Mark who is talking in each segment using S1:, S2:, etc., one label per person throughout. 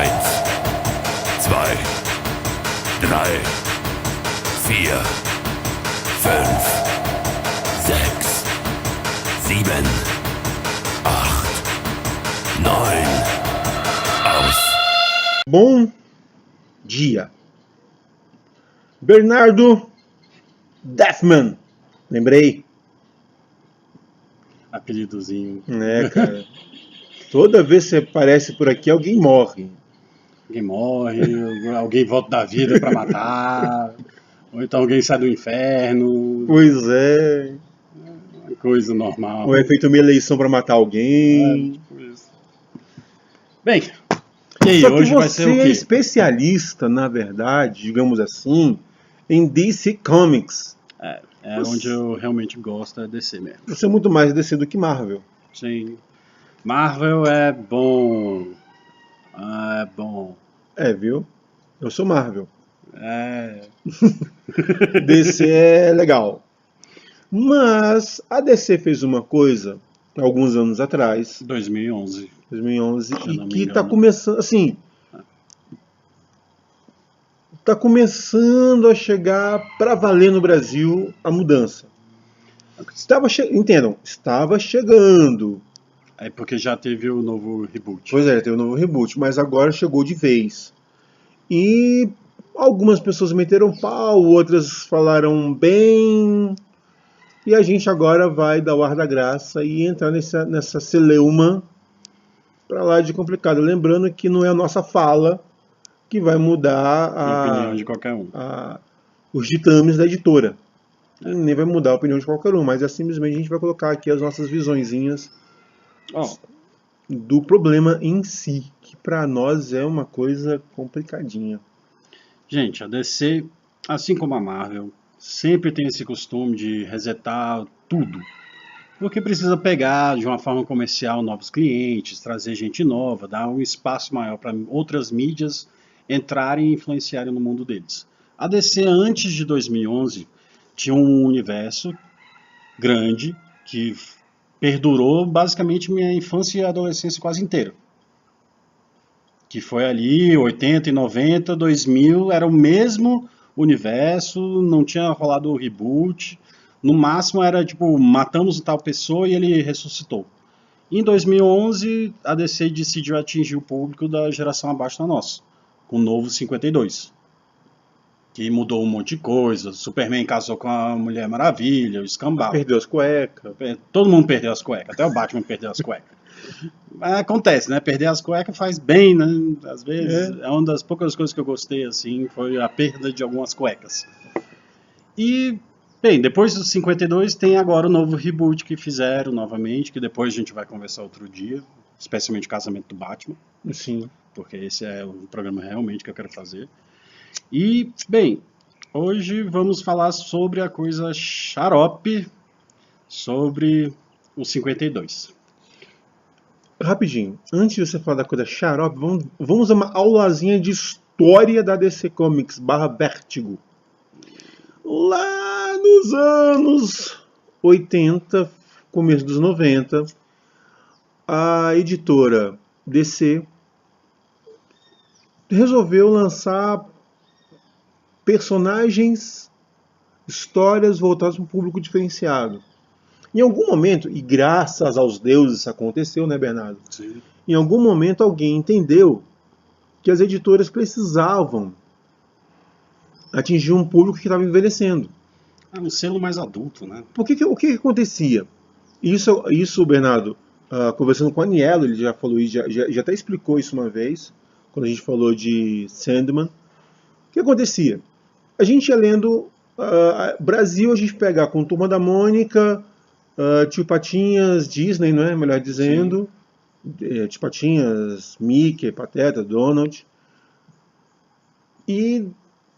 S1: Eins, zwei, drei, vier, fünf, sechs, sieben, acht, neun. Aus.
S2: Bom dia. Bernardo Deathman. Lembrei.
S3: Apelidozinho.
S2: Cara. Toda vez que você aparece por aqui, alguém morre.
S3: Alguém morre, alguém volta da vida pra matar, ou então alguém sai do inferno,
S2: Pois é.
S3: uma coisa normal.
S2: Ou é feito uma eleição pra matar alguém.
S3: Tipo isso. Bem, e aí,
S2: Só que
S3: hoje
S2: você
S3: vai ser o
S2: é
S3: quê?
S2: especialista, na verdade, digamos assim, em DC Comics.
S3: É onde eu realmente gosto, é DC mesmo.
S2: Você é muito mais DC do que Marvel.
S3: Sim. Marvel é bom. É bom.
S2: Viu? Eu sou Marvel.
S3: É.
S2: DC é legal. Mas a DC fez uma coisa, alguns anos atrás,
S3: 2011.
S2: 2011,
S3: Se eu
S2: e
S3: não me
S2: que tá
S3: engano.
S2: começando, assim, tá começando a chegar pra valer no Brasil a mudança. Entendam, estava chegando.
S3: É porque já teve o novo reboot.
S2: Pois é, tem o novo reboot, mas agora chegou de vez. E algumas pessoas meteram pau, outras falaram bem. E a gente agora vai dar o ar da graça e entrar nessa celeuma pra lá de complicado. Lembrando que não é a nossa fala que vai mudar
S3: A opinião de qualquer um.
S2: os ditames da editora. E nem vai mudar a opinião de qualquer um, mas é simplesmente a gente vai colocar aqui as nossas visõezinhas
S3: Ó,
S2: do problema em si, que pra nós é uma coisa complicadinha.
S3: gente, a DC, assim como a Marvel, sempre tem esse costume de resetar tudo. Porque precisa pegar de uma forma comercial novos clientes, trazer gente nova, dar um espaço maior para outras mídias entrarem e influenciarem no mundo deles. A DC, antes de 2011, tinha um universo grande que perdurou basicamente minha infância e adolescência quase inteira. Que foi ali 80 e 90, 2000, era o mesmo universo, não tinha rolado o reboot. No máximo era tipo, matamos tal pessoa e ele ressuscitou. Em 2011, a DC decidiu atingir o público da geração abaixo da nossa, com o novo 52. Que mudou um monte de coisa. Superman casou com a Mulher Maravilha, o escambau.
S2: Perdeu as cuecas.
S3: Todo mundo perdeu as cuecas, até o Batman perdeu as cuecas. Mas acontece, né? Perder as cuecas faz bem, né? Às vezes é uma das poucas coisas que eu gostei, assim, foi a perda de algumas cuecas. E, bem, depois dos 52 tem agora o novo reboot que fizeram novamente, que depois a gente vai conversar outro dia, especialmente o casamento do Batman,
S2: Sim.
S3: porque esse é um programa realmente que eu quero fazer. E, bem, hoje vamos falar sobre a coisa xarope, sobre o 52.
S2: Rapidinho, antes de você falar da coisa xarope, vamos a uma aulazinha de história da DC Comics /Vertigo. Lá nos anos 80, começo dos 90, a editora DC resolveu lançar personagens, histórias voltadas para um público diferenciado. Em algum momento, e graças aos deuses isso aconteceu, né, Bernardo?
S3: Sim.
S2: Em algum momento alguém entendeu que as editoras precisavam atingir um público que estava envelhecendo.
S3: É um selo mais adulto, né?
S2: O que acontecia? Isso Bernardo, conversando com o Aniello, ele já falou isso, já até explicou isso uma vez, quando a gente falou de Sandman. O que acontecia? A gente ia lendo Brasil, a gente pega com Turma da Mônica, Tio Patinhas, Disney, não é? Melhor dizendo. Tio Patinhas, Mickey, Pateta, Donald. E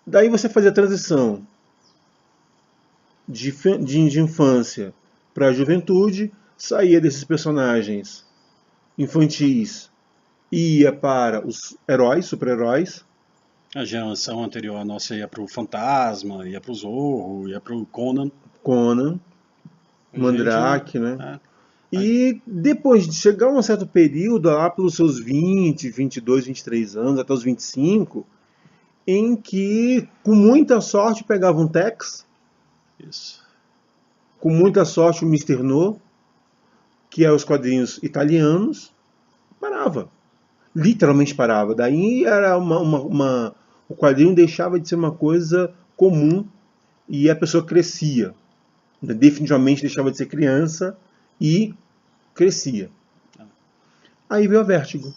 S2: daí você fazia a transição de infância para a juventude, saía desses personagens infantis e ia para os heróis, super-heróis.
S3: A geração anterior à nossa ia pro Fantasma, ia pro Zorro, ia pro Conan.
S2: Conan, Mandrake, né? E depois de chegar a um certo período, lá pelos seus 20, 22, 23 anos, até os 25, em que, com muita sorte, pegava um Tex,
S3: Isso.
S2: com muita sorte o Mister No, que é os quadrinhos italianos, parava. Literalmente parava. Daí era o quadrinho deixava de ser uma coisa comum e a pessoa crescia. Definitivamente deixava de ser criança e crescia. Aí veio a Vértigo.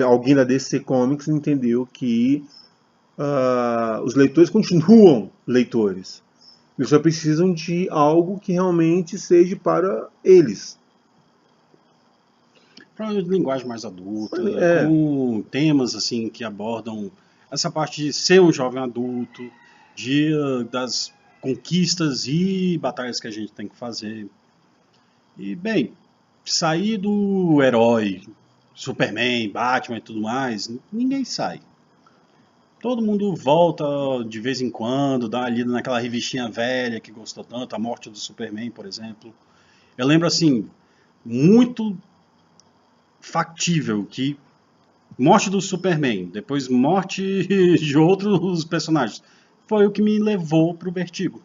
S2: Alguém da DC Comics entendeu que os leitores continuam leitores. Eles só precisam de algo que realmente seja para eles.
S3: Para uma linguagem mais adulta,
S2: É.
S3: com temas assim que abordam essa parte de ser um jovem adulto, das conquistas e batalhas que a gente tem que fazer. E, bem, sair do herói, Superman, Batman e tudo mais, ninguém sai. Todo mundo volta de vez em quando, dá uma lida naquela revistinha velha que gostou tanto, A Morte do Superman, por exemplo. Eu lembro, assim, muito factível que morte do Superman, depois morte de outros personagens, foi o que me levou pro Vertigo.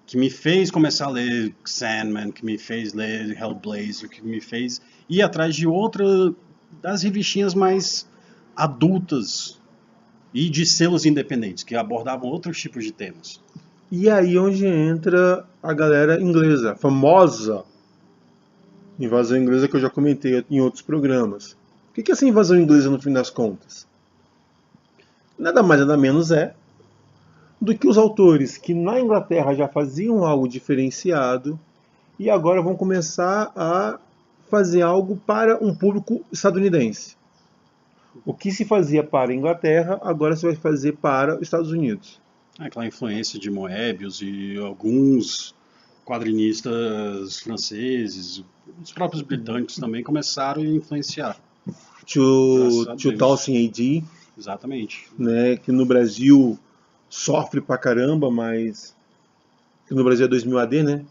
S3: Que me fez começar a ler Sandman, que me fez ler Hellblazer, que me fez ir atrás de das revistinhas mais adultas e de selos independentes, que abordavam outros tipos de temas.
S2: E aí onde entra a galera inglesa, a famosa invasão inglesa que eu já comentei em outros programas. O que é essa invasão inglesa no fim das contas? Nada mais nada menos é do que os autores que na Inglaterra já faziam algo diferenciado e agora vão começar a fazer algo para um público estadunidense. O que se fazia para a Inglaterra, agora se vai fazer para os Estados Unidos.
S3: Aquela influência de Moebius e alguns quadrinistas franceses, os próprios britânicos também começaram a influenciar.
S2: 2000 AD,
S3: Exatamente.
S2: né, que no Brasil sofre pra caramba, mas que no Brasil é 2000 AD, né?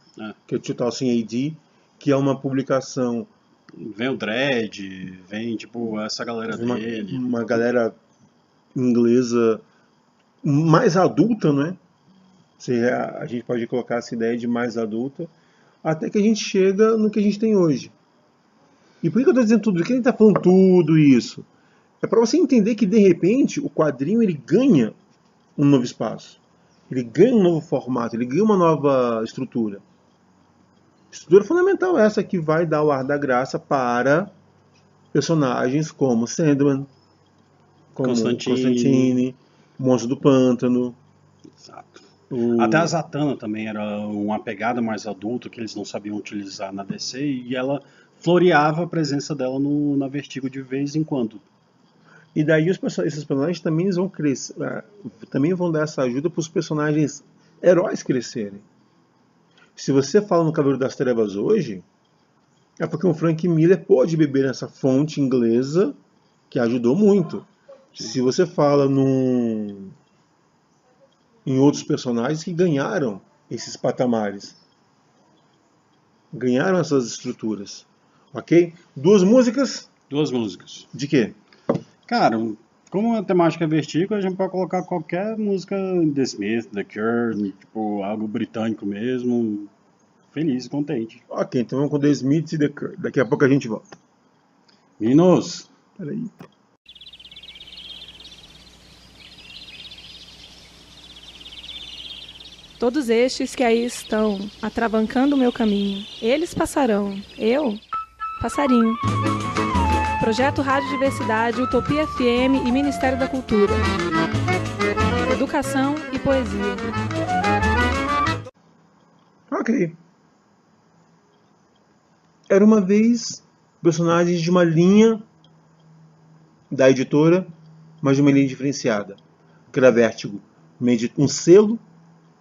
S2: Que é o 2000 AD, que é uma publicação.
S3: Vem o Dredd, vem tipo essa galera dele.
S2: Uma galera inglesa mais adulta, né? A gente pode colocar essa ideia de mais adulta, até que a gente chega no que a gente tem hoje. E por que eu estou dizendo tudo? Por que a gente está falando tudo isso? É para você entender que de repente o quadrinho ele ganha um novo espaço, ele ganha um novo formato, ele ganha uma nova estrutura. Estrutura fundamental essa que vai dar o ar da graça para personagens como Sandman, como Constantine, Monstro do Pântano.
S3: Exato. Até a Zatanna também era uma pegada mais adulta que eles não sabiam utilizar na DC e ela floreava a presença dela na Vertigo de vez em quando.
S2: E daí esses personagens também vão crescer, também vão dar essa ajuda para os personagens heróis crescerem. Se você fala no Cavaleiro das Trevas hoje, é porque o Frank Miller pôde beber nessa fonte inglesa que ajudou muito. Sim. Se você fala em outros personagens que ganharam esses patamares, ganharam essas estruturas, ok? Duas músicas?
S3: Duas músicas.
S2: De quê?
S3: Cara, como a temática é Vertigo, a gente pode colocar qualquer música The Smith, The Cure, tipo, algo britânico mesmo. Feliz e contente.
S2: Ok, então vamos com The Smith e The Cure. Daqui a pouco a gente volta.
S3: Meninos!
S2: Peraí.
S4: Todos estes que aí estão, atravancando o meu caminho, eles passarão, eu, passarinho. Projeto Rádio Diversidade, Utopia FM e Ministério da Cultura. Educação e poesia.
S2: Ok. Era uma vez personagens de uma linha da editora, mas de uma linha diferenciada. Que era Vértigo. Um selo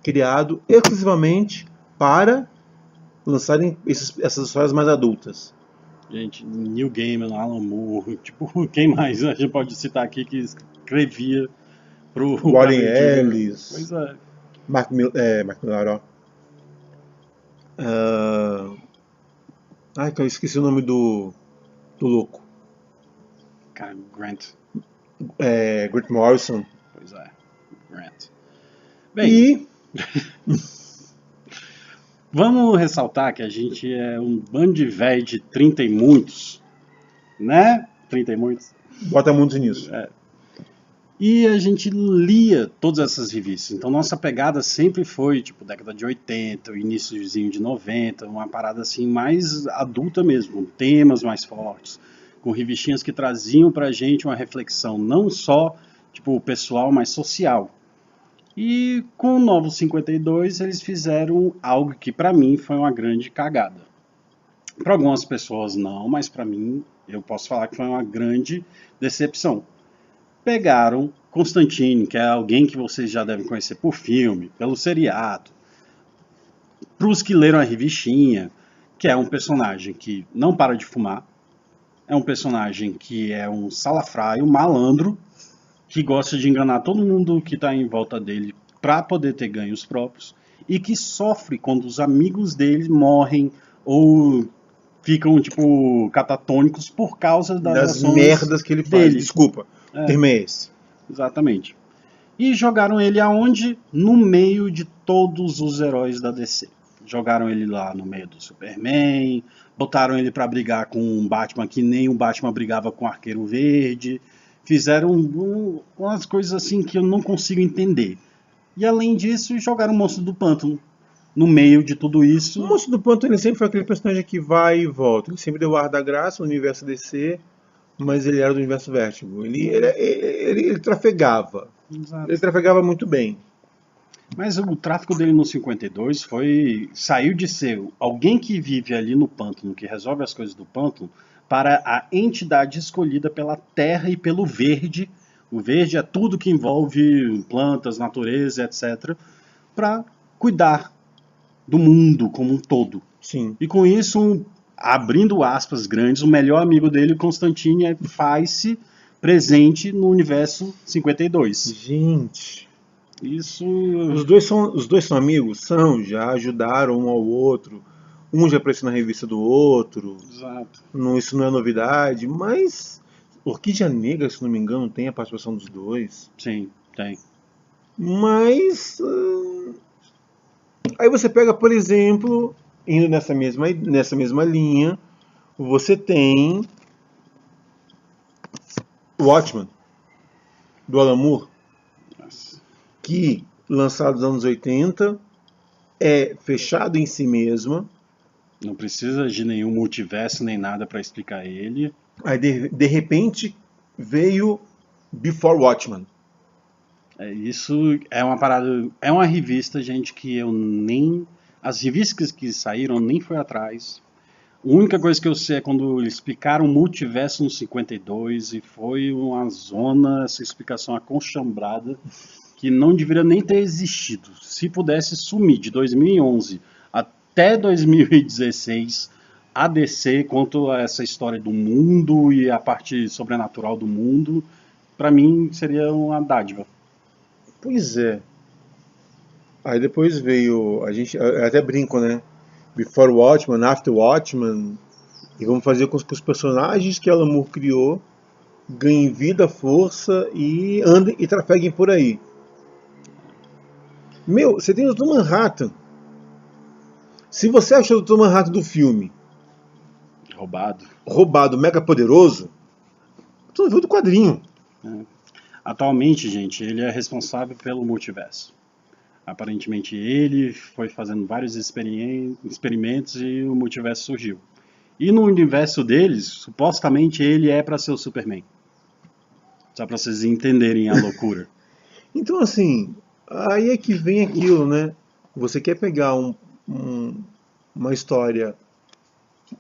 S2: criado exclusivamente para lançarem essas histórias mais adultas.
S3: Gente, Neil Gaiman, Alan Moore, tipo, quem mais a gente pode citar aqui que escrevia pro
S2: Warren Ellis.
S3: Pois é.
S2: Mark Millar, ó. Ai, que eu esqueci o nome do louco.
S3: Cara, Grant.
S2: Grant Morrison.
S3: Pois é, Grant. Bem,
S2: E
S3: vamos ressaltar que a gente é um bando de velho de 30 e muitos, né? 30 e muitos.
S2: bota muitos nisso.
S3: E a gente lia todas essas revistas. Então nossa pegada sempre foi, tipo, década de 80, iníciozinho de 90, uma parada assim mais adulta mesmo, com temas mais fortes, com revistinhas que traziam pra gente uma reflexão não só, tipo, pessoal, mas social. E com o Novo 52 eles fizeram algo que pra mim foi uma grande cagada. Para algumas pessoas não, mas pra mim eu posso falar que foi uma grande decepção. Pegaram Constantine, que é alguém que vocês já devem conhecer por filme, pelo seriado, para os que leram a revistinha, que é um personagem que não para de fumar, é um personagem que é um salafrário, um malandro, que gosta de enganar todo mundo que está em volta dele para poder ter ganhos próprios, e que sofre quando os amigos dele morrem ou ficam, tipo, catatônicos por causa das ações
S2: merdas que ele faz.
S3: dele.
S2: Desculpa, termo é esse.
S3: Exatamente. E jogaram ele aonde? No meio de todos os heróis da DC. Jogaram ele lá no meio do Superman, botaram ele pra brigar com um Batman que nem o Batman brigava com o Arqueiro Verde. Fizeram umas coisas assim que eu não consigo entender. E além disso, jogaram o Monstro do Pântano no meio de tudo isso.
S2: O Monstro do Pântano ele sempre foi aquele personagem que vai e volta. Ele sempre deu o ar da graça no universo DC, mas ele era do universo Vertigo. Ele trafegava.
S3: Exato.
S2: Ele trafegava muito bem.
S3: Mas o tráfico dele no 52 saiu de ser alguém que vive ali no pântano, que resolve as coisas do pântano, para a entidade escolhida pela terra e pelo verde. O verde é tudo que envolve plantas, natureza, etc. Para cuidar do mundo como um todo.
S2: Sim.
S3: E com isso, abrindo aspas grandes, o melhor amigo dele, Constantine, faz-se presente no universo 52.
S2: Gente,
S3: Isso.
S2: os dois são amigos? Já ajudaram um ao outro. Um já apareceu na revista do outro.
S3: Exato.
S2: Isso não é novidade, mas Orquídea Negra, se não me engano, tem a participação dos dois.
S3: Sim, tem.
S2: Mas aí você pega, por exemplo, indo nessa mesma linha, você tem Watchmen, do Alan Moore,
S3: Nossa.
S2: que, lançado nos anos 80, é fechado em si mesma.
S3: Não precisa de nenhum multiverso nem nada para explicar ele.
S2: Aí, de repente, veio Before Watchmen.
S3: Isso é uma parada. É uma revista, gente, que eu nem. As revistas que saíram eu nem fui atrás. A única coisa que eu sei é quando eles explicaram o multiverso no 52 e foi uma zona, essa explicação aconchambrada, que não deveria nem ter existido. Se pudesse sumir de 2011 até 2016, a DC, quanto a essa história do mundo e a parte sobrenatural do mundo, pra mim seria uma dádiva.
S2: Pois é. Aí depois veio, a gente eu até brinco, né? Before Watchmen, After Watchmen, e vamos fazer com que os personagens que Alan Moore criou ganhem vida, força e andem e trafeguem por aí. Meu, você tem o Dr. Manhattan. Se você achou o Dr. Manhattan do filme roubado, mega poderoso, tu viu do quadrinho.
S3: Atualmente, gente, ele é responsável pelo multiverso. Aparentemente ele foi fazendo vários experimentos e o multiverso surgiu. E no universo deles, supostamente ele é para ser o Superman. Só para vocês entenderem a loucura.
S2: Então, assim, aí é que vem aquilo, né? Você quer pegar uma história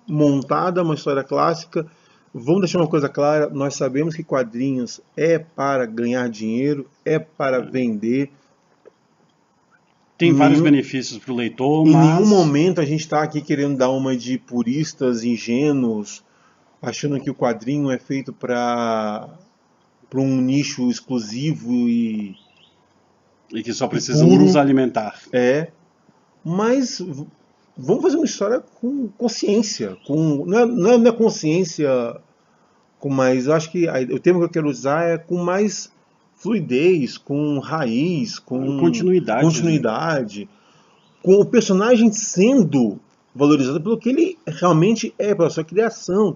S2: montada, uma história clássica. Vamos deixar uma coisa clara: nós sabemos que quadrinhos é para ganhar dinheiro, é para vender.
S3: Tem vários benefícios para o leitor,
S2: Em
S3: mas...
S2: nenhum momento a gente está aqui querendo dar uma de puristas ingênuos, achando que o quadrinho é feito para um nicho exclusivo e
S3: que só precisa
S2: puro.
S3: nos alimentar.
S2: Mas Vamos fazer uma história com consciência, não é consciência com mais, eu acho que o termo que eu quero usar é com mais fluidez, com raiz, com
S3: Continuidade.
S2: continuidade, com o personagem sendo valorizado pelo que ele realmente é, pela sua criação.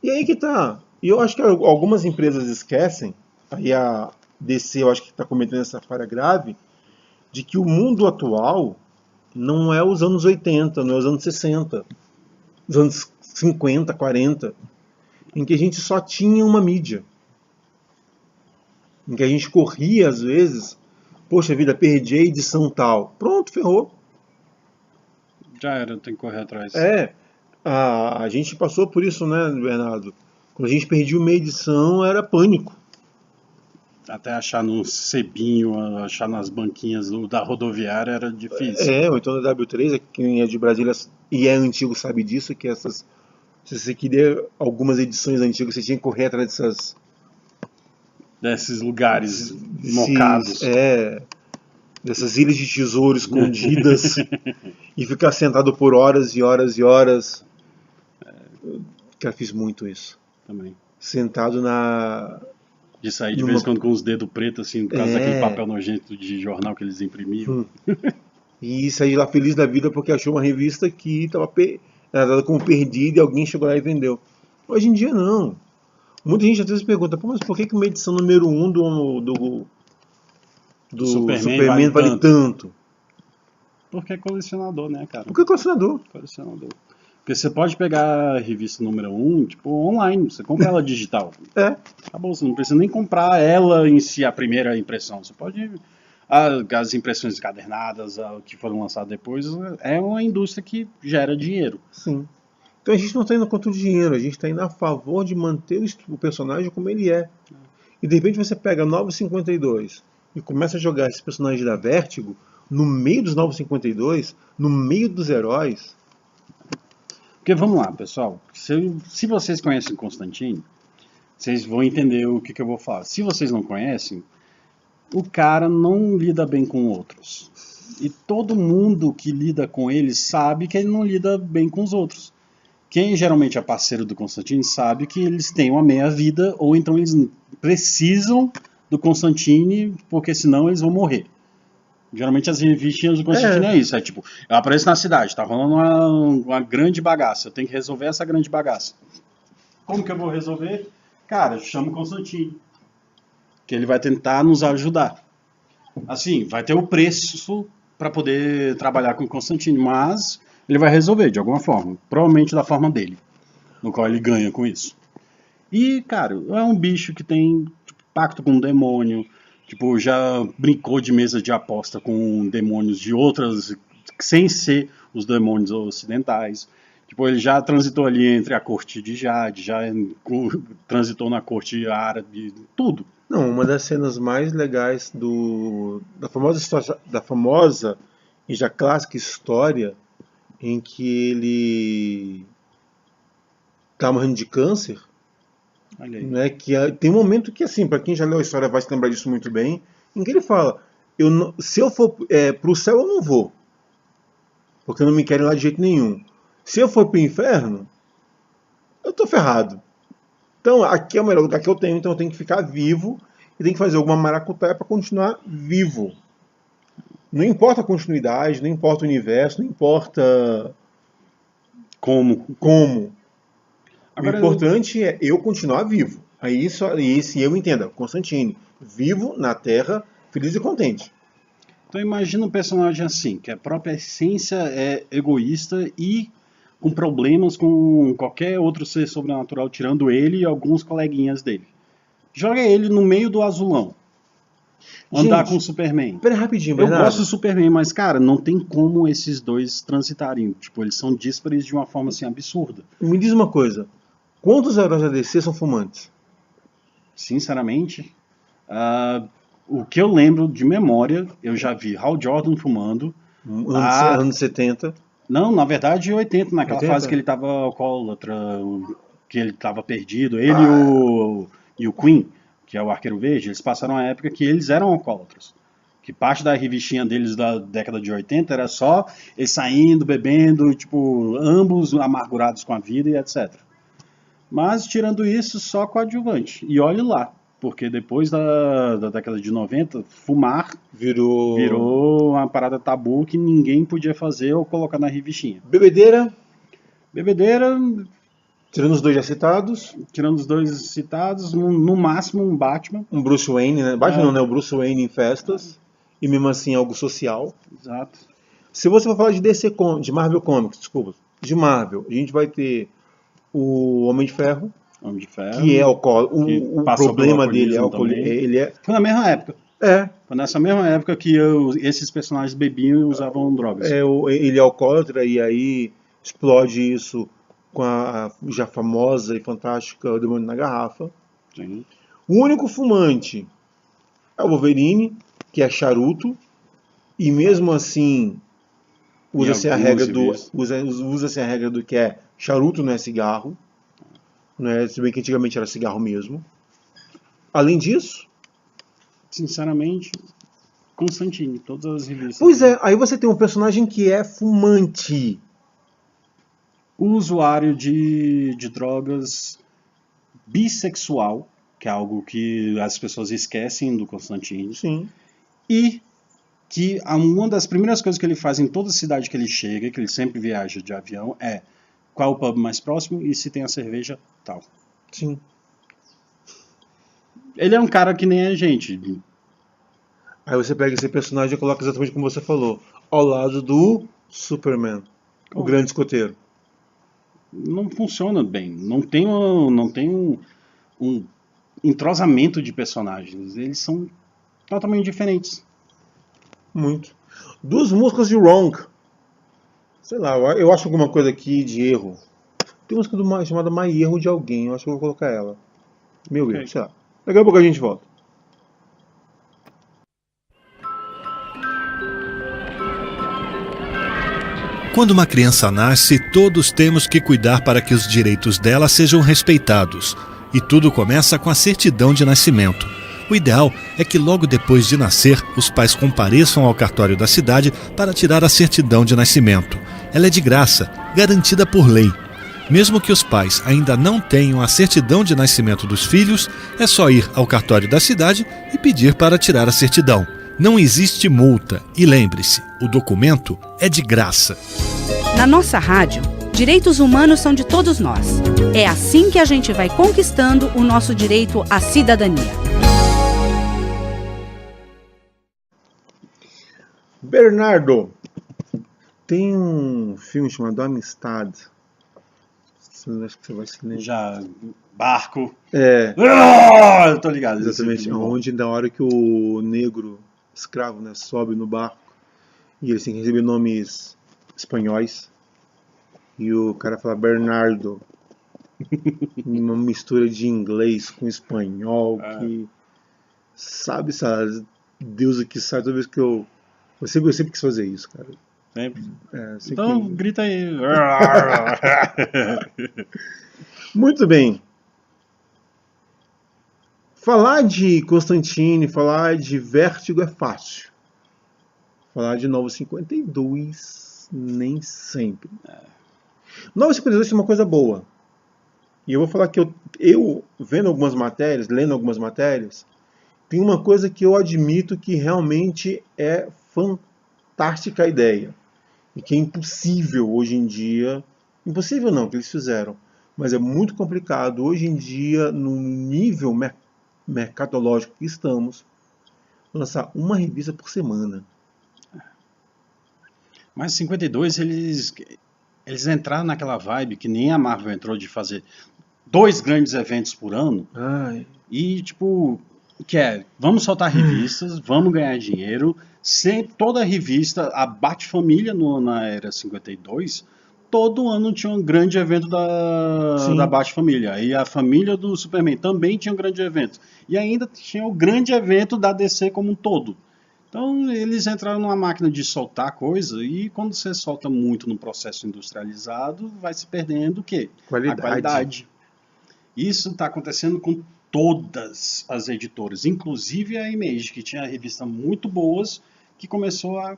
S2: E aí que tá. E eu acho que algumas empresas esquecem, aí a DC eu acho que está cometendo essa falha grave, de que o mundo atual não é os anos 80, não é os anos 60, os anos 50, 40, em que a gente só tinha uma mídia. Em que a gente corria, às vezes, poxa vida, perdi a edição tal. Pronto, ferrou.
S3: Já era, tem que correr atrás.
S2: A gente passou por isso, né, Bernardo? Quando a gente perdia uma edição, era pânico.
S3: Até achar no sebinho, achar nas banquinhas da rodoviária era difícil.
S2: Ou então na W3, quem é de Brasília e é antigo sabe disso, que se você queria algumas edições antigas, você tinha que correr atrás
S3: Desses lugares mocados.
S2: Dessas ilhas de tesouro escondidas e ficar sentado por horas e horas e horas. Cara, fiz muito isso.
S3: Também.
S2: Sentado
S3: De sair de vez em quando com os dedos pretos, assim, por causa daquele papel nojento de jornal que eles imprimiam.
S2: E sair de lá feliz da vida porque achou uma revista que estava dada como perdida e alguém chegou lá e vendeu. Hoje em dia, não. Muita gente às vezes pergunta, mas por que uma edição número 1 do Superman vale tanto?
S3: Porque é colecionador, né, cara?
S2: Porque é colecionador.
S3: Porque você pode pegar a revista número 1, tipo, online, você compra ela digital. Acabou, você não precisa nem comprar ela em si, a primeira impressão. Você pode... As impressões encadernadas, que foram lançadas depois, é uma indústria que gera dinheiro.
S2: Sim. Então a gente não está indo contra o dinheiro, a gente está indo a favor de manter o personagem como ele é. E de repente você pega 952 e começa a jogar esse personagem da Vertigo no meio dos 952, no meio dos heróis.
S3: Porque vamos lá, pessoal, se vocês conhecem Constantine, vocês vão entender o que eu vou falar. Se vocês não conhecem, o cara não lida bem com outros. E todo mundo que lida com ele sabe que ele não lida bem com os outros. Quem geralmente é parceiro do Constantine sabe que eles têm uma meia-vida, ou então eles precisam do Constantine, porque senão eles vão morrer. Geralmente as revistinhas do Constantine é isso, é tipo, eu apareço na cidade, tá rolando uma grande bagaça, eu tenho que resolver essa grande bagaça. Como que eu vou resolver? Cara, eu chamo o Constantine, que ele vai tentar nos ajudar. Assim, vai ter o preço para poder trabalhar com o Constantine, mas ele vai resolver de alguma forma, provavelmente da forma dele, no qual ele ganha com isso. E, cara, é um bicho que tem tipo, pacto com o demônio, tipo, já brincou de mesa de aposta com demônios de outras, sem ser os demônios ocidentais. Tipo, ele já transitou ali entre a corte de Jade, já transitou na corte árabe, tudo.
S2: Não, uma das cenas mais legais da famosa e já clássica história em que ele tá morrendo de câncer, né, tem um momento que, assim, para quem já leu a história vai se lembrar disso muito bem, em que ele fala, se eu for pro céu eu não vou, porque não me querem lá de jeito nenhum. Se eu for pro inferno, eu tô ferrado. Então aqui é o melhor lugar que eu tenho, então eu tenho que ficar vivo e tenho que fazer alguma maracutaia para continuar vivo. Não importa a continuidade, não importa o universo, não importa como. Agora, o importante é eu continuar vivo. Aí se eu entenda, Constantine, vivo na Terra, feliz e contente.
S3: Então imagina um personagem assim, que a própria essência é egoísta e com problemas com qualquer outro ser sobrenatural, tirando ele e alguns coleguinhas dele. Joga ele no meio do azulão. Andar com o Superman.
S2: Pera rapidinho, Bernardo.
S3: Eu gosto do Superman, mas, cara, não tem como esses dois transitarem. Tipo, eles são díspares de uma forma, assim, absurda.
S2: Me diz uma coisa. Quantos heróis da DC são fumantes?
S3: Sinceramente, o que eu lembro de memória, eu já vi Hal Jordan fumando.
S2: Anos 70.
S3: Não, na verdade, 80, naquela fase que ele tava alcoólatra, que ele tava perdido. Ele e o Queen, que é o Arqueiro Verde, eles passaram a época que eles eram alcoólatras. Que parte da revistinha deles da década de 80 era só eles saindo, bebendo, tipo, ambos amargurados com a vida e etc. Mas, tirando isso, só coadjuvante. E olhe lá, porque depois da década de 90, fumar virou uma parada tabu que ninguém podia fazer ou colocar na revistinha.
S2: Bebedeira,
S3: Bebedeira,
S2: tirando os dois já citados.
S3: tirando os dois citados, no máximo um Batman.
S2: Um Bruce Wayne, né? Batman não, né? O Bruce Wayne em festas. E mesmo assim algo social.
S3: Exato.
S2: Se você for falar de DC, de Marvel Comics, desculpa. De Marvel, a gente vai ter o Homem de Ferro,
S3: Homem de Ferro.
S2: que é alcoólico. O
S3: passou
S2: problema
S3: pelo
S2: dele é
S3: alcoolismo também.
S2: ele é.
S3: Foi na mesma época.
S2: É,
S3: Foi nessa mesma época que esses personagens bebiam e usavam drogas.
S2: ele é alcoólatra e aí explode isso com a já famosa e fantástica O Demônio na Garrafa.
S3: Sim.
S2: O único fumante é o Wolverine, que é charuto, e mesmo assim usa-se a regra usa-se a regra do que é charuto não é cigarro, não é, se bem que antigamente era cigarro mesmo. Além disso,
S3: Sinceramente, Constantine, todas as revistas.
S2: pois é, aí você tem um personagem que é fumante.
S3: O usuário de drogas bissexual, que é algo que as pessoas esquecem do Constantine,
S2: Sim.
S3: e que uma das primeiras coisas que ele faz em toda cidade que ele chega, que ele sempre viaja de avião, é qual é o pub mais próximo e se tem a cerveja tal.
S2: Sim.
S3: Ele é um cara que nem a gente.
S2: Aí você pega esse personagem e coloca exatamente como você falou, ao lado do Superman, o grande escoteiro.
S3: Não funciona bem. Não tem um entrosamento de personagens. Eles são totalmente diferentes.
S2: Muito. Duas músicas de Wrong. Sei lá, eu acho alguma coisa aqui de erro. Tem uma música chamada My Erro de Alguém, eu acho que eu vou colocar ela. Meu
S3: Ok.
S2: erro, sei lá. Daqui a pouco a gente volta.
S5: Quando uma criança nasce, todos temos que cuidar para que os direitos dela sejam respeitados. E tudo começa com a certidão de nascimento. O ideal é que logo depois de nascer, os pais compareçam ao cartório da cidade para tirar a certidão de nascimento. Ela é de graça, garantida por lei. Mesmo que os pais ainda não tenham a certidão de nascimento dos filhos, é só ir ao cartório da cidade e pedir para tirar a certidão. Não existe multa e lembre-se, o documento é de graça.
S6: Na nossa rádio, direitos humanos são de todos nós. É assim que a gente vai conquistando o nosso direito à cidadania.
S2: Bernardo, tem um filme chamado Amistad. Acho que você vai se lembrar.
S3: Já, barco.
S2: É,
S3: Eu tô ligado. esse
S2: exatamente.
S3: filme é bom.
S2: Onde na hora que o negro escravo, né, sobe no barco e eles têm que receber nomes espanhóis e o cara fala Bernardo, uma mistura de inglês com espanhol que sabe, Deus aqui sabe, toda vez que eu sempre quis fazer isso, cara.
S3: Sempre.
S2: Sempre
S3: Então, grita aí.
S2: Muito bem. Falar de Constantine, falar de Vértigo é fácil. Falar de Novo 52, nem sempre. Novo 52 tem uma coisa boa. E eu vou falar que eu vendo algumas matérias, lendo algumas matérias, tem uma coisa que eu admito que realmente é fantástica a ideia. E que é impossível hoje em dia. Impossível não, que eles fizeram. Mas é muito complicado hoje em dia, no nível mercadológico que estamos, lançar uma revista por semana.
S3: Mas 52, eles entraram naquela vibe que nem a Marvel entrou de fazer 2 grandes eventos por ano.
S2: Ai.
S3: E, tipo, vamos soltar revistas, vamos ganhar dinheiro. Toda revista, a Bat-Família na era 52, todo ano tinha um grande evento da Bat-Família. E a família do Superman também tinha um grande evento. E ainda tinha o grande evento da DC como um todo. Então eles entraram numa máquina de soltar coisa, e quando você solta muito no processo industrializado, vai se perdendo o quê?
S2: Qualidade.
S3: A qualidade. Isso está acontecendo com todas as editoras, inclusive a Image, que tinha revistas muito boas, que começou a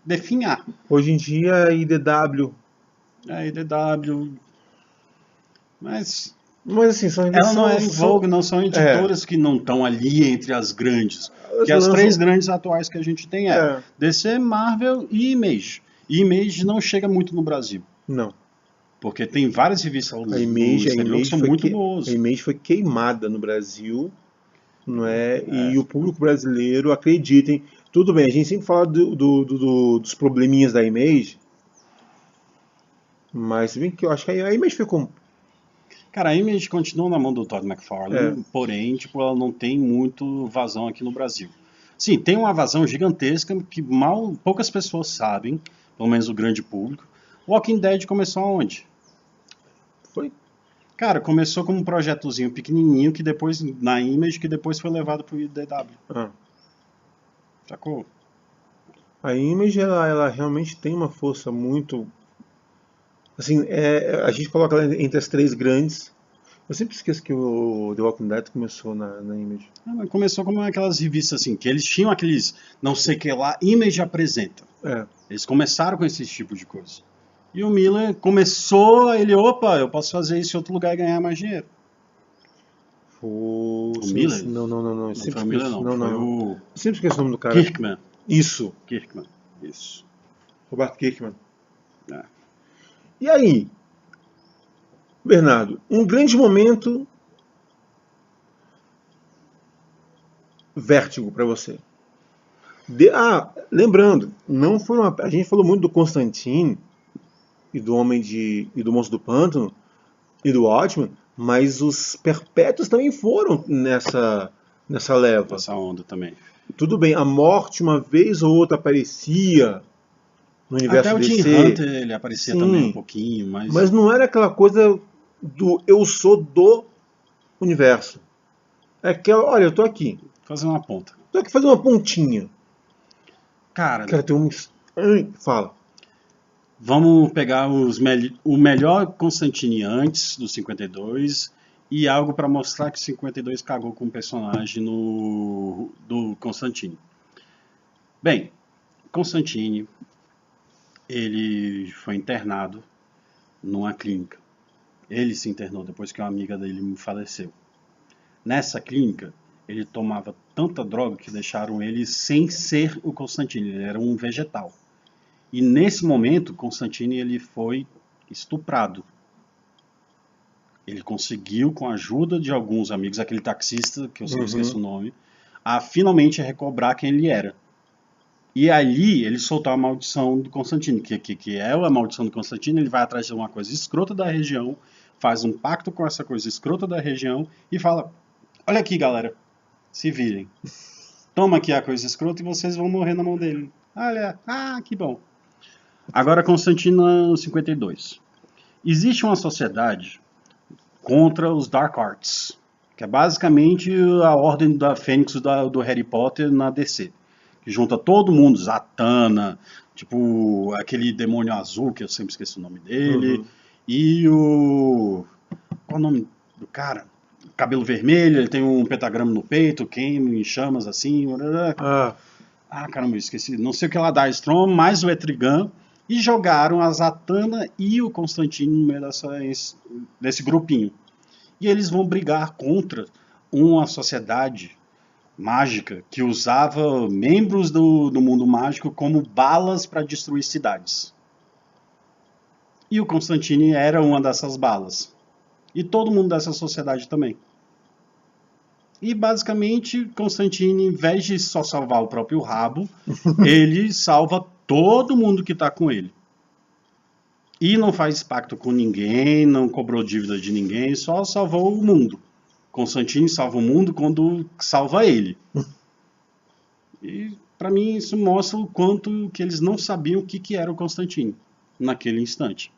S3: definhar.
S2: Hoje em dia, a IDW.
S3: A IDW... Mas
S2: Mas assim, são
S3: ela
S2: revistas.
S3: não é em vogue, não são editoras que não estão ali entre as grandes. Que as
S2: lançam-
S3: três grandes atuais que a gente tem
S2: É.
S3: DC, Marvel e Image. E Image não chega muito no Brasil.
S2: Não.
S3: Porque tem várias revistas
S2: A Image,
S3: no exterior que são muito boas.
S2: a Image foi queimada no Brasil, não é? E o público brasileiro, acreditem, tudo bem, a gente sempre fala dos probleminhas da Image, mas se bem que eu acho que a Image ficou...
S3: Cara, a Image continua na mão do Todd McFarlane, porém, tipo, ela não tem muito vazão aqui no Brasil. Sim, tem uma vazão gigantesca que poucas pessoas sabem, pelo menos o grande público. Walking Dead começou aonde?
S2: Foi?
S3: Cara, começou como um projetozinho pequenininho que depois, na Image, que depois foi levado pro IDW.
S2: Ah.
S3: Sacou?
S2: A Image, ela realmente tem uma força muito... Assim, a gente coloca ela entre as três grandes. Eu sempre esqueço que o The Walking Dead começou na Image.
S3: Mas começou como aquelas revistas assim, que eles tinham aqueles não sei o que lá, Image apresenta.
S2: É.
S3: Eles começaram com esse tipo de coisa. E o Miller começou, opa, eu posso fazer isso em outro lugar e ganhar mais dinheiro.
S2: O
S3: Miller?
S2: Não.
S3: Não foi o Miller, não. Foi o
S2: Eu sempre esqueço o nome do cara.
S3: Kirkman.
S2: Isso.
S3: Kirkman. Isso.
S2: Roberto Kirkman.
S3: É.
S2: E aí, Bernardo, um grande momento Vértigo para você. Lembrando, não foi a gente falou muito do Constantine e do e do Monstro do Pântano e do Watchmen, mas os Perpétuos também foram nessa leva.
S3: Essa onda também.
S2: Tudo bem, a morte uma vez ou outra aparecia no universo
S3: Até o
S2: DC.
S3: Tim Hunter ele aparecia
S2: Sim.
S3: também um pouquinho,
S2: Mas não era aquela coisa do eu sou do universo. É que, olha, eu tô aqui.
S3: Fazer uma ponta.
S2: Tô aqui fazendo uma pontinha.
S3: Cara,
S2: Tem um... Fala.
S3: vamos pegar o melhor Constantine antes do 52 e algo para mostrar que o 52 cagou com o personagem do Constantine. Bem, Constantine, ele foi internado numa clínica. Ele se internou depois que uma amiga dele faleceu. Nessa clínica, ele tomava tanta droga que deixaram ele sem ser o Constantine, ele era um vegetal. E nesse momento, Constantine ele foi estuprado. Ele conseguiu, com a ajuda de alguns amigos, aquele taxista, que eu sempre esqueço o nome, a finalmente recobrar quem ele era. E ali ele soltou a maldição do Constantine, que é a maldição do Constantine, ele vai atrás de uma coisa escrota da região, faz um pacto com essa coisa escrota da região e fala, olha aqui galera, se virem. Toma aqui a coisa escrota e vocês vão morrer na mão dele. Olha, que bom. Agora Constantine no 52. Existe uma sociedade contra os Dark Arts, que é basicamente a ordem da Fênix do Harry Potter na DC. Que junta todo mundo, Zatanna, tipo aquele demônio azul, que eu sempre esqueço o nome dele, e o... qual é o nome do cara? Cabelo vermelho, ele tem um pentagrama no peito, queima em chamas assim... caramba, eu esqueci, não sei o que lá dá, Storm, mais o Etrigan, e jogaram a Zatanna e o Constantine no meio desse grupinho. E eles vão brigar contra uma sociedade mágica que usava membros do mundo mágico como balas para destruir cidades. E o Constantine era uma dessas balas. E todo mundo dessa sociedade também. E basicamente Constantine, em vez de só salvar o próprio rabo, ele salva todo mundo que está com ele. E não faz pacto com ninguém, não cobrou dívida de ninguém, só salvou o mundo. Constantine salva o mundo quando salva ele. E para mim isso mostra o quanto que eles não sabiam o que era o Constantine naquele instante.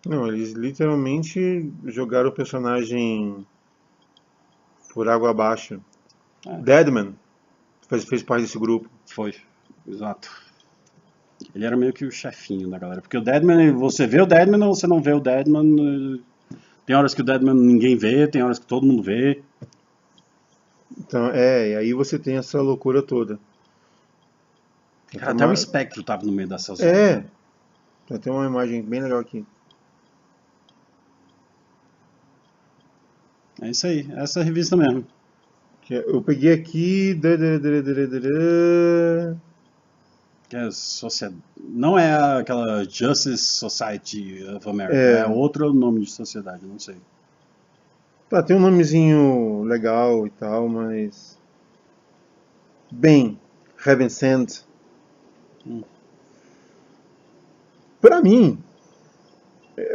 S2: Não, eles literalmente jogaram o personagem por água abaixo. Deadman fez parte desse grupo.
S3: Foi, exato. Ele era meio que o chefinho da galera. Porque o Deadman, você vê o Deadman ou você não vê o Deadman, Tem horas que o Deadman ninguém vê, tem horas que todo mundo vê.
S2: Então, e aí você tem essa loucura toda.
S3: Cara, até o Espectro tava no meio dessa zona.
S2: Tem uma imagem bem legal aqui.
S3: É isso aí, essa revista mesmo.
S2: Eu peguei aqui.
S3: Que é não é aquela Justice Society of America, é outro nome de sociedade, não sei.
S2: Tá, tem um nomezinho legal e tal, mas. Bem, Heaven Sent. Pra mim,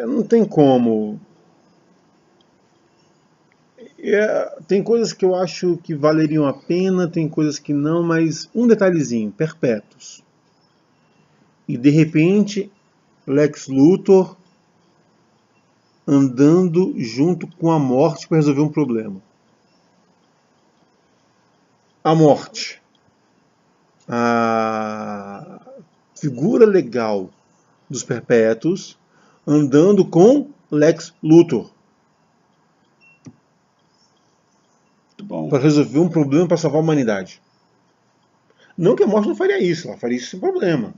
S2: não tem como. Tem coisas que eu acho que valeriam a pena, tem coisas que não, mas um detalhezinho, Perpétuos. E de repente, Lex Luthor andando junto com a morte para resolver um problema. A morte. A figura legal dos Perpétuos andando com Lex Luthor. Para resolver um problema, para salvar a humanidade. Não que a morte não faria isso, ela faria isso sem problema.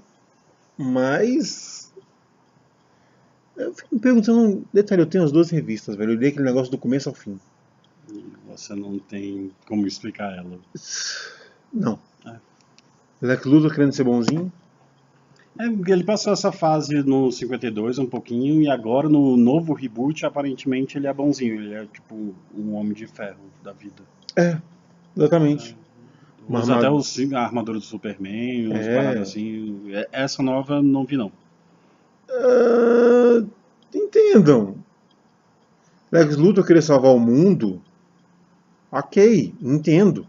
S2: Mas eu fico me perguntando, detalhe, eu tenho as 12 revistas, velho. Eu li aquele negócio do começo ao fim.
S3: Você não tem como explicar ela.
S2: Não. Lex Luthor querendo ser bonzinho.
S3: Ele passou essa fase no 52 um pouquinho, e agora no novo reboot, aparentemente ele é bonzinho. Ele é tipo um homem de ferro da vida.
S2: Exatamente.
S3: Usa até a armadura do Superman, umas paradas assim. Essa nova não vi, não.
S2: Entendam. Lex Luthor querer salvar o mundo. Ok, entendo.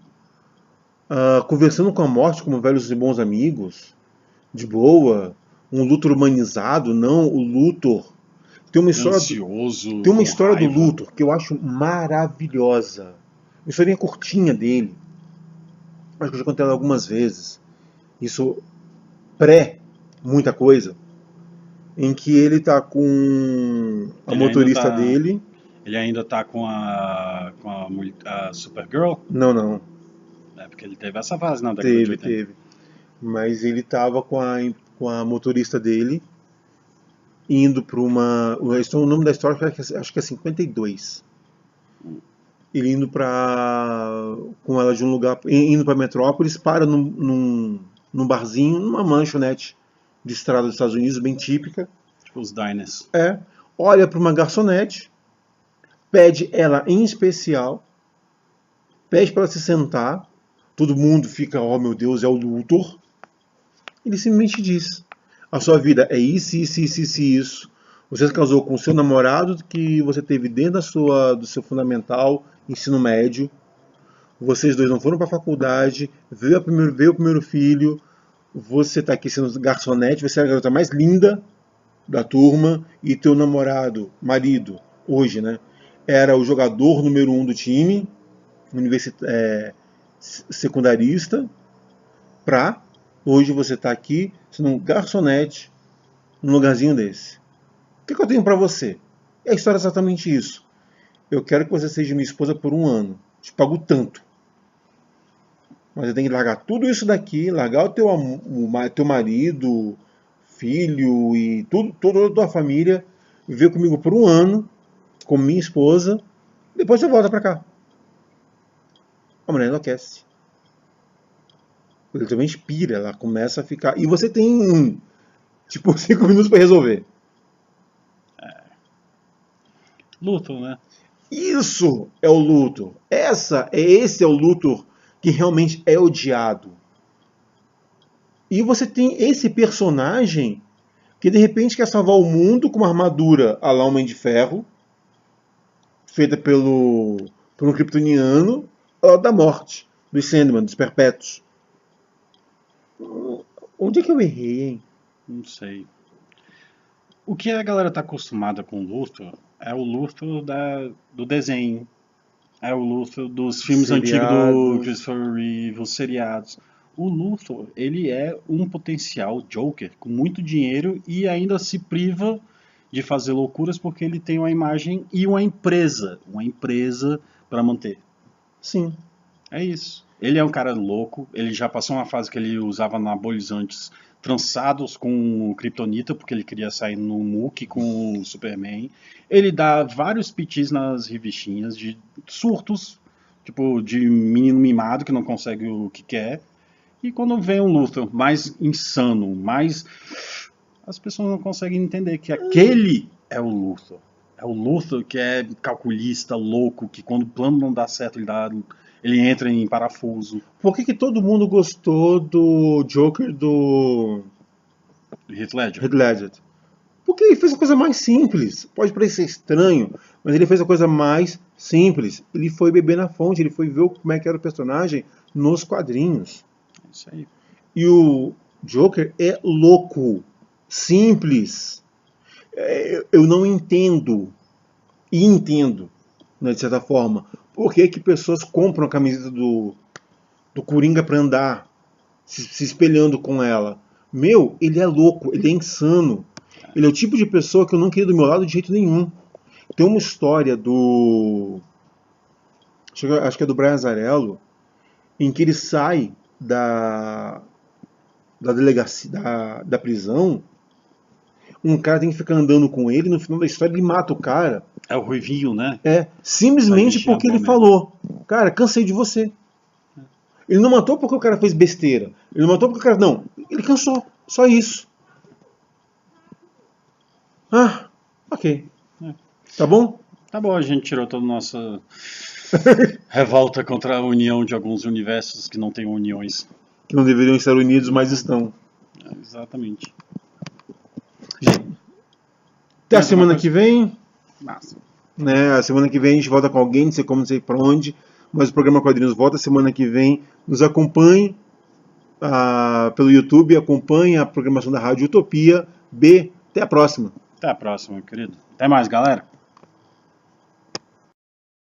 S2: Conversando com a morte como velhos e bons amigos. De boa. Um Luthor humanizado, não o Luthor. Tem uma história,
S3: ansioso,
S2: tem uma história do
S3: raiva.
S2: Luthor que eu acho maravilhosa. Uma historinha curtinha dele. Acho que eu já contei ela algumas vezes. Isso muita coisa. Em que ele tá com a motorista dele.
S3: Ele ainda tá com a Supergirl?
S2: Não.
S3: É porque ele teve essa fase na década de 80.
S2: Teve. Mas ele tava com a motorista dele indo para uma. O nome da história acho que é 52. Ele indo com ela de um lugar, indo para Metrópolis, para num barzinho, numa lanchonete de estrada dos Estados Unidos, bem típica.
S3: Tipo os diners.
S2: Olha para uma garçonete, pede ela em especial, pede para ela se sentar, todo mundo fica, oh meu Deus, é o Luthor. Ele simplesmente diz, a sua vida é isso. Você se casou com o seu namorado que você teve dentro do seu fundamental, ensino médio. Vocês dois não foram para a faculdade, veio o primeiro filho, você está aqui sendo garçonete, você é a garota mais linda da turma, e teu namorado, marido, hoje, né, era o jogador número 1 do time, secundarista, hoje você está aqui sendo um garçonete num lugarzinho desse. O que eu tenho para você? E a história é exatamente isso. Eu quero que você seja minha esposa por 1 ano. Te pago tanto. Mas você tem que largar tudo isso daqui, largar o teu marido, filho e toda a tua família, viver comigo por 1 ano, como minha esposa, depois você volta para cá. A mulher enlouquece. Ele também inspira, ela começa a ficar. E você tem 5 minutos para resolver.
S3: Luthor, né?
S2: Isso é o Luthor. Esse é o Luthor que realmente é odiado. E você tem esse personagem que de repente quer salvar o mundo com uma armadura à la Homem de Ferro, feita por um kryptoniano da morte, dos Sandman, dos Perpétuos. Onde é que eu errei, hein?
S3: Não sei. O que a galera tá acostumada com o Luthor é o Luthor do desenho. É o Luthor dos filmes antigos do Christopher Reeve, os seriados. O Luthor, ele é um potencial Joker com muito dinheiro e ainda se priva de fazer loucuras porque ele tem uma imagem e uma empresa para manter.
S2: Sim.
S3: É isso. Ele é um cara louco, ele já passou uma fase que ele usava anabolizantes trançados com kryptonita, porque ele queria sair no muque com o Superman. Ele dá vários pitis nas revistinhas de surtos, tipo de menino mimado que não consegue o que quer. E quando vem um Luthor mais insano, mais... as pessoas não conseguem entender que aquele é o Luthor. É o Luthor que é calculista, louco, que quando o plano não dá certo, ele entra em parafuso.
S2: Por que todo mundo gostou do Joker do
S3: Heath Ledger.
S2: Heath Ledger? Porque ele fez a coisa mais simples. Pode parecer estranho, mas ele fez a coisa mais simples. Ele foi beber na fonte, ele foi ver como é que era o personagem nos quadrinhos.
S3: Isso aí.
S2: E o Joker é louco, simples. Eu não entendo, e entendo, né, de certa forma, por que pessoas compram a camiseta do Coringa pra andar, se espelhando com ela. Meu, ele é louco, ele é insano. Ele é o tipo de pessoa que eu não queria do meu lado de jeito nenhum. Tem uma história do... acho que é do Brian Azzarello, em que ele sai da delegacia, da prisão, um cara tem que ficar andando com ele, no final da história ele mata o cara.
S3: É o Ruivinho, né?
S2: Simplesmente porque ele falou, cara, cansei de você. Ele não matou porque o cara fez besteira. Ele não matou porque o cara... Não, ele cansou. Só isso. Ok. Tá bom?
S3: Tá bom, a gente tirou toda a nossa revolta contra a união de alguns universos que não têm uniões.
S2: Que não deveriam estar unidos, mas estão.
S3: Exatamente.
S2: Até a semana que vem.
S3: Massa.
S2: Né? A semana que vem a gente volta com alguém, não sei como, não sei pra onde. Mas o programa Quadrinhos volta semana que vem. Nos acompanhe pelo YouTube, acompanhe a programação da Rádio Utopia. Até a próxima.
S3: Até a próxima, querido. Até mais, galera.